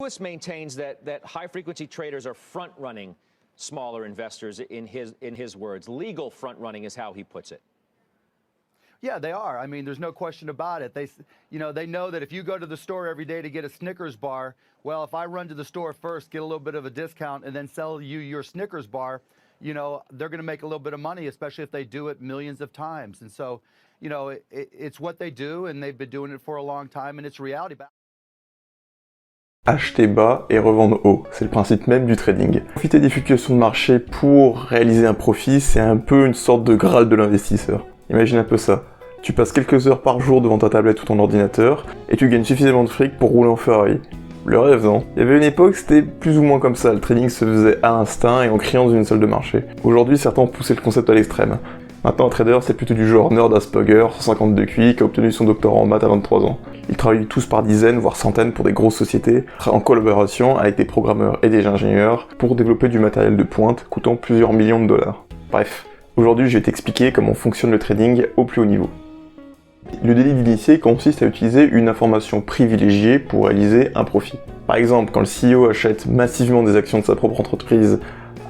Lewis maintains that high-frequency traders are front-running smaller investors in his words. Legal front-running is how he puts it. Yeah, they are. I mean, there's no question about it. They know that if you go to the store every day to get a Snickers bar, well, if I run to the store first, get a little bit of a discount, and then sell you your Snickers bar, they're going to make a little bit of money, especially if they do it millions of times. And so, it's what they do, and they've been doing it for a long time, and it's reality. Acheter bas et revendre haut, c'est le principe même du trading. Profiter des fluctuations de marché pour réaliser un profit, c'est un peu une sorte de graal de l'investisseur. Imagine un peu ça. Tu passes quelques heures par jour devant ta tablette ou ton ordinateur, et tu gagnes suffisamment de fric pour rouler en Ferrari. Le rêve, non? Il y avait une époque, c'était plus ou moins comme ça, le trading se faisait à instinct et en criant dans une salle de marché. Aujourd'hui, certains ont poussé le concept à l'extrême. Maintenant, un trader, c'est plutôt du genre nerd Asperger, 150 de QI, qui a obtenu son doctorat en maths à 23 ans. Ils travaillent tous par dizaines, voire centaines pour des grosses sociétés, en collaboration avec des programmeurs et des ingénieurs, pour développer du matériel de pointe coûtant plusieurs millions de dollars. Bref, aujourd'hui, je vais t'expliquer comment fonctionne le trading au plus haut niveau. Le délit d'initié consiste à utiliser une information privilégiée pour réaliser un profit. Par exemple, quand le CEO achète massivement des actions de sa propre entreprise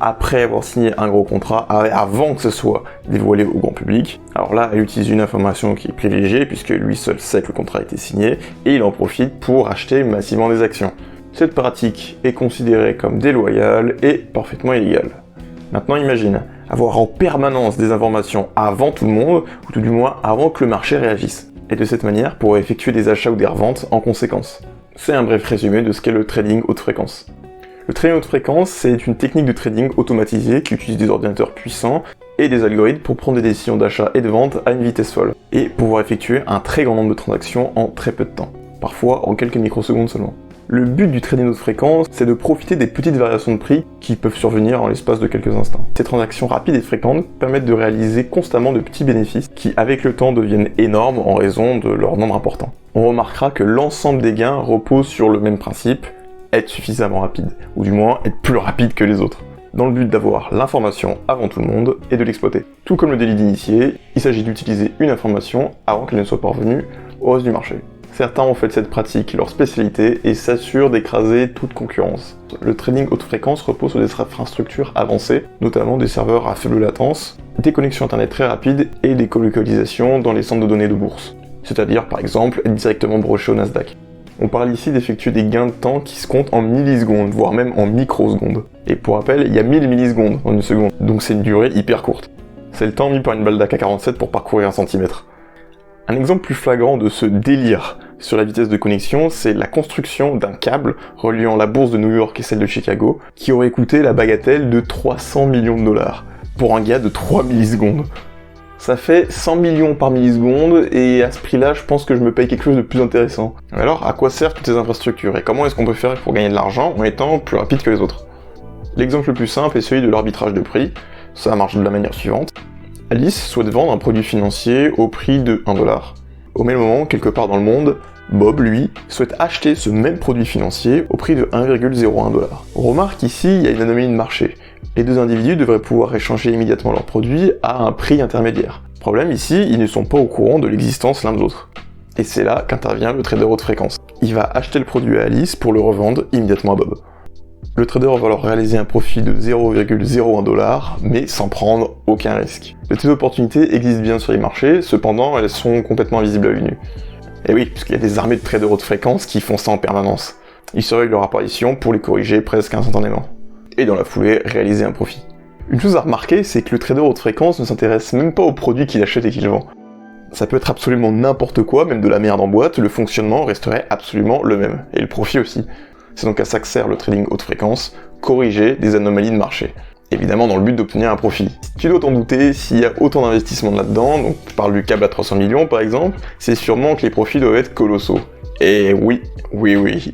après avoir signé un gros contrat, avant que ce soit dévoilé au grand public, alors là, elle utilise une information qui est privilégiée puisque lui seul sait que le contrat a été signé et il en profite pour acheter massivement des actions. Cette pratique est considérée comme déloyale et parfaitement illégale. Maintenant, imagine avoir en permanence des informations avant tout le monde, ou tout du moins avant que le marché réagisse, et de cette manière pour effectuer des achats ou des reventes en conséquence. C'est un bref résumé de ce qu'est le trading haute fréquence. Le trading haute fréquence, c'est une technique de trading automatisée qui utilise des ordinateurs puissants et des algorithmes pour prendre des décisions d'achat et de vente à une vitesse folle, et pouvoir effectuer un très grand nombre de transactions en très peu de temps, parfois en quelques microsecondes seulement. Le but du trading haute fréquence, c'est de profiter des petites variations de prix qui peuvent survenir en l'espace de quelques instants. Ces transactions rapides et fréquentes permettent de réaliser constamment de petits bénéfices qui, avec le temps, deviennent énormes en raison de leur nombre important. On remarquera que l'ensemble des gains repose sur le même principe, être suffisamment rapide, ou du moins être plus rapide que les autres, dans le but d'avoir l'information avant tout le monde et de l'exploiter. Tout comme le délit d'initié, il s'agit d'utiliser une information avant qu'elle ne soit parvenue au reste du marché. Certains ont fait de cette pratique leur spécialité et s'assurent d'écraser toute concurrence. Le trading haute fréquence repose sur des infrastructures avancées, notamment des serveurs à faible latence, des connexions internet très rapides et des colocalisations dans les centres de données de bourse. C'est-à-dire, par exemple, être directement broché au Nasdaq. On parle ici d'effectuer des gains de temps qui se comptent en millisecondes, voire même en microsecondes. Et pour rappel, il y a 1000 millisecondes en une seconde, donc c'est une durée hyper courte. C'est le temps mis par une balle d'AK-47 pour parcourir un centimètre. Un exemple plus flagrant de ce délire sur la vitesse de connexion, c'est la construction d'un câble reliant la bourse de New York et celle de Chicago, qui aurait coûté la bagatelle de 300 millions de dollars, pour un gars de 3 millisecondes. Ça fait 100 millions par milliseconde, et à ce prix-là, je pense que je me paye quelque chose de plus intéressant. Alors, à quoi servent toutes ces infrastructures, et comment est-ce qu'on peut faire pour gagner de l'argent en étant plus rapide que les autres? L'exemple le plus simple est celui de l'arbitrage de prix. Ça marche de la manière suivante. Alice souhaite vendre un produit financier au prix de 1 $. Au même moment, quelque part dans le monde, Bob, lui, souhaite acheter ce même produit financier au prix de 1,01 $. On remarque ici, il y a une anomalie de marché. Les deux individus devraient pouvoir échanger immédiatement leurs produits à un prix intermédiaire. Problème ici, ils ne sont pas au courant de l'existence l'un de l'autre. Et c'est là qu'intervient le trader haute fréquence. Il va acheter le produit à Alice pour le revendre immédiatement à Bob. Le trader va alors réaliser un profit de 0,01 $, mais sans prendre aucun risque. De telles opportunités existent bien sur les marchés, cependant elles sont complètement invisibles à l'œil nu. Et oui, puisqu'il y a des armées de traders haute fréquence qui font ça en permanence. Ils surveillent leur apparition pour les corriger presque instantanément. Et dans la foulée, réaliser un profit. Une chose à remarquer, c'est que le trader haute fréquence ne s'intéresse même pas aux produits qu'il achète et qu'il vend. Ça peut être absolument n'importe quoi, même de la merde en boîte, le fonctionnement resterait absolument le même, et le profit aussi. C'est donc à ça que sert le trading haute fréquence, corriger des anomalies de marché. Évidemment dans le but d'obtenir un profit. Tu dois t'en douter, s'il y a autant d'investissements là-dedans, donc je parle du câble à 300 millions par exemple, c'est sûrement que les profits doivent être colossaux. Et oui,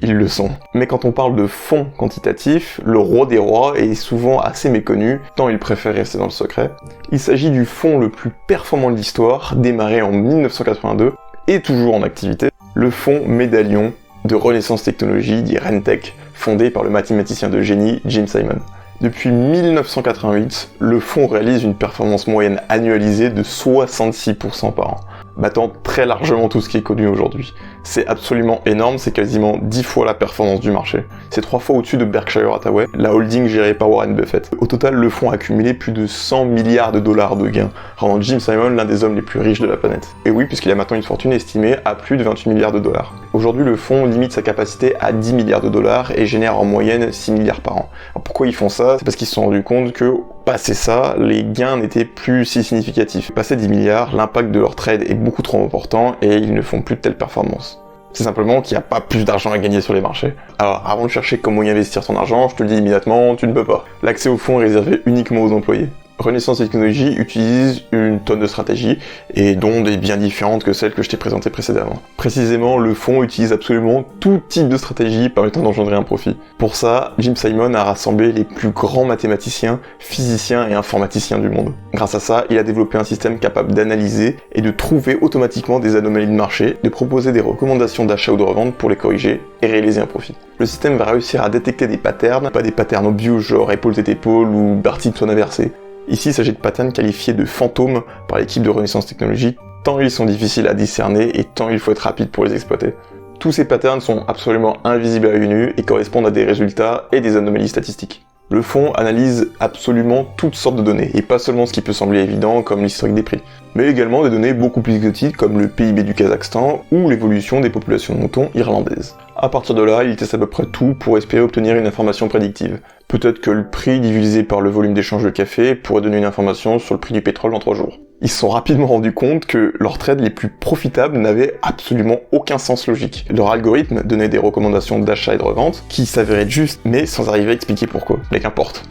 ils le sont. Mais quand on parle de fonds quantitatifs, le roi des rois est souvent assez méconnu, tant il préfère rester dans le secret. Il s'agit du fonds le plus performant de l'histoire, démarré en 1982, et toujours en activité, le fonds Médaillon de Renaissance Technologies, dit Rentech, fondé par le mathématicien de génie Jim Simon. Depuis 1988, le fonds réalise une performance moyenne annualisée de 66% par an. battant très largement tout ce qui est connu aujourd'hui. C'est absolument énorme, c'est quasiment 10 fois la performance du marché. C'est 3 fois au-dessus de Berkshire Hathaway, la holding gérée par Warren Buffett. Au total, le fonds a accumulé plus de 100 milliards de dollars de gains, rendant Jim Simon l'un des hommes les plus riches de la planète. Et oui, puisqu'il a maintenant une fortune estimée à plus de 28 milliards de dollars. Aujourd'hui, le fonds limite sa capacité à 10 milliards de dollars et génère en moyenne 6 milliards par an. Alors pourquoi ils font ça? C'est parce qu'ils se sont rendus compte que, passé ça, les gains n'étaient plus si significatifs. Passé 10 milliards, l'impact de leur trade est beaucoup trop important et ils ne font plus de telles performances. C'est simplement qu'il n'y a pas plus d'argent à gagner sur les marchés. Alors avant de chercher comment y investir ton argent, je te le dis immédiatement, tu ne peux pas. L'accès au fonds est réservé uniquement aux employés. Renaissance Technologies utilise une tonne de stratégies, et dont des bien différentes que celles que je t'ai présentées précédemment. Précisément, le fonds utilise absolument tout type de stratégie permettant d'engendrer un profit. Pour ça, Jim Simon a rassemblé les plus grands mathématiciens, physiciens et informaticiens du monde. Grâce à ça, il a développé un système capable d'analyser et de trouver automatiquement des anomalies de marché, de proposer des recommandations d'achat ou de revente pour les corriger et réaliser un profit. Le système va réussir à détecter des patterns, pas des patterns obvious genre épaule tête épaule ou Barty son inversé. Ici, il s'agit de patterns qualifiés de fantômes par l'équipe de Renaissance Technologies, tant ils sont difficiles à discerner et tant il faut être rapide pour les exploiter. Tous ces patterns sont absolument invisibles à l'œil nu et correspondent à des résultats et des anomalies statistiques. Le fonds analyse absolument toutes sortes de données, et pas seulement ce qui peut sembler évident comme l'historique des prix, mais également des données beaucoup plus exotiques comme le PIB du Kazakhstan ou l'évolution des populations de moutons irlandaises. À partir de là, il teste à peu près tout pour espérer obtenir une information prédictive. Peut-être que le prix divisé par le volume d'échange de café pourrait donner une information sur le prix du pétrole dans 3 jours. Ils se sont rapidement rendus compte que leurs trades les plus profitables n'avaient absolument aucun sens logique. Leur algorithme donnait des recommandations d'achat et de revente qui s'avéraient justes, mais sans arriver à expliquer pourquoi. Mais qu'importe,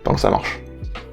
tant que ça marche.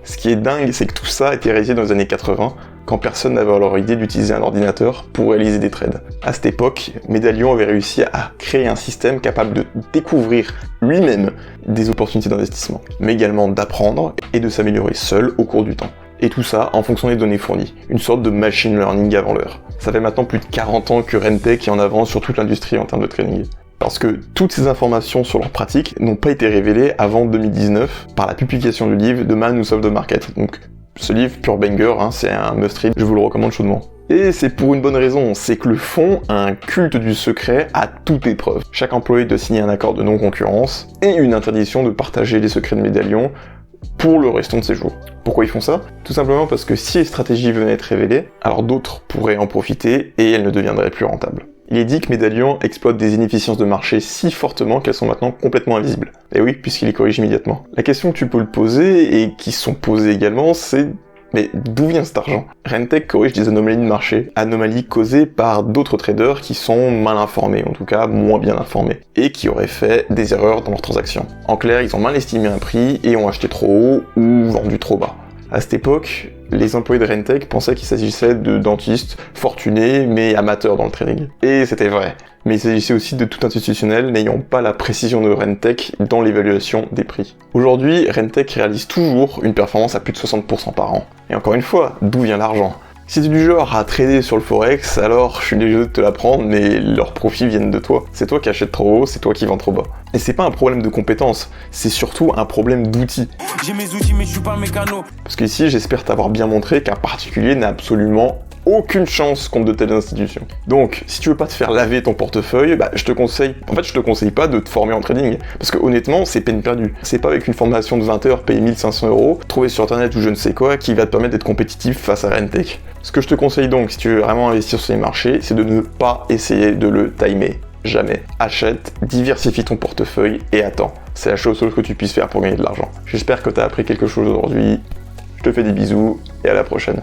Ce qui est dingue, c'est que tout ça a été réalisé dans les années 80, quand personne n'avait alors idée d'utiliser un ordinateur pour réaliser des trades. À cette époque, Medallion avait réussi à créer un système capable de découvrir lui-même des opportunités d'investissement, mais également d'apprendre et de s'améliorer seul au cours du temps. Et tout ça en fonction des données fournies, une sorte de machine learning avant l'heure. Ça fait maintenant plus de 40 ans que Rentech est en avance sur toute l'industrie en termes de trading. Parce que toutes ces informations sur leurs pratiques n'ont pas été révélées avant 2019 par la publication du livre The Man Who Solved the Market. Donc ce livre, pure banger, c'est un must-read, je vous le recommande chaudement. Et c'est pour une bonne raison, c'est que le fonds a un culte du secret à toute épreuve. Chaque employé doit signer un accord de non-concurrence et une interdiction de partager les secrets de Medallion pour le restant de ses jours. Pourquoi ils font ça? Tout simplement parce que si les stratégies venaient être révélées, alors d'autres pourraient en profiter et elles ne deviendraient plus rentables. Il est dit que Medallion exploite des inefficiences de marché si fortement qu'elles sont maintenant complètement invisibles. Et oui, puisqu'il les corrige immédiatement. La question que tu peux le poser, et qui sont posées également, c'est mais d'où vient cet argent? Rentech corrige des anomalies de marché, anomalies causées par d'autres traders qui sont mal informés, en tout cas moins bien informés, et qui auraient fait des erreurs dans leurs transactions. En clair, ils ont mal estimé un prix et ont acheté trop haut ou vendu trop bas. À cette époque, les employés de Rentech pensaient qu'il s'agissait de dentistes fortunés mais amateurs dans le trading. Et c'était vrai. Mais il s'agissait aussi de tout institutionnel n'ayant pas la précision de Rentech dans l'évaluation des prix. Aujourd'hui, Rentech réalise toujours une performance à plus de 60% par an. Et encore une fois, d'où vient l'argent? Si tu es du genre à trader sur le forex, alors je suis désolé de te l'apprendre, mais leurs profits viennent de toi. C'est toi qui achètes trop haut, c'est toi qui vends trop bas. Et c'est pas un problème de compétence, c'est surtout un problème d'outils. J'ai mes outils mais je suis pas un mécano. Parce qu'ici, j'espère t'avoir bien montré qu'un particulier n'a absolument aucune chance contre de telles institutions. Donc, si tu veux pas te faire laver ton portefeuille, je te conseille pas de te former en trading, parce que honnêtement, c'est peine perdue. C'est pas avec une formation de 20 heures payée 1500 €, trouver sur internet ou je ne sais quoi, qui va te permettre d'être compétitif face à Rentech. Ce que je te conseille donc, si tu veux vraiment investir sur les marchés, c'est de ne pas essayer de le timer. Jamais. Achète, diversifie ton portefeuille et attends. C'est la chose que tu puisses faire pour gagner de l'argent. J'espère que tu as appris quelque chose aujourd'hui. Je te fais des bisous et à la prochaine.